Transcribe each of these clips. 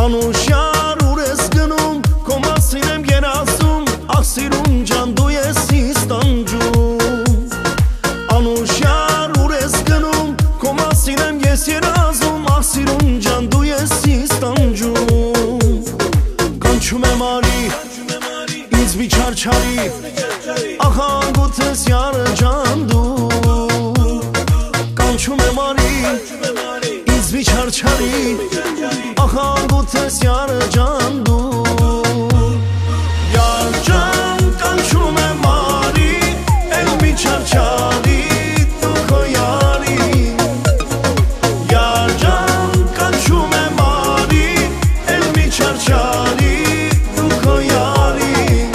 Անուշյար ուր ես գնում, քո մասին եմ երազում, ախ սիրուն ջան դու ես ինձ տանջում։ Անուշյար ուր ես գնում, քո մասին եմ ես երազում, ախ սիրուն ջան դու ես ինձ տանջում։ Կանչում եմ արի, ինձ մի չարչարի, ախ անգութ ես յարը ջան դու։ Կանչում եմ արի, ինձ մի չարչարի, ախ անգութ ես յարը ջան դու։ Յար ջան կանչում եմ արի, էլ մի չարչարի դու քո յարին։ Յար ջան կանչում եմ արի, էլ մի չարչարի դու քո յարին։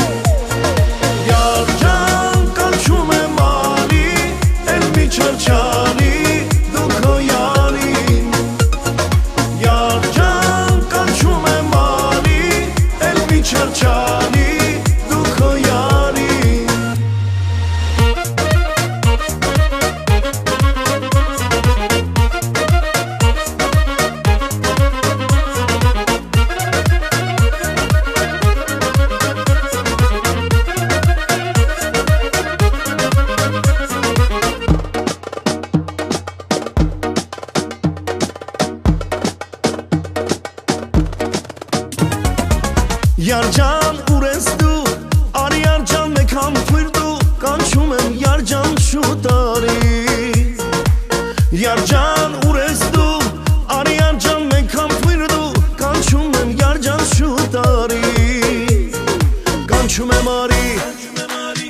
Յար ջան կանչում եմ արի, էլ մի չարչարի դու քո յարին։ Յար ջան կանչում եմ արի, էլ մի չարչարի դու քո յարին։ Յար ջան ուր ես դու, արի յար ջան մեկ համբույր դու, կանչում եմ յար ջան շուտ արի։ Յար ջան ուր ես դու, արի յար ջան մեկ համբույր դու, կանչում եմ յար ջան շուտ արի։ Կանչում եմ արի,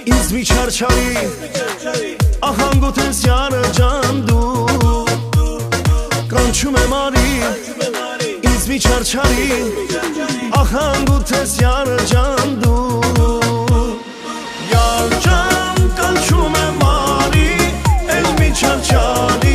ինձ մի չարչարի, ախ անգութ ես յարը ջան դու։ Կանչում եմ արի, ինձ մի չարչարի, ախ անգութ ես յարը ջան դու։ Յար ջան կանչում եմ արի, էլ մի չարչարի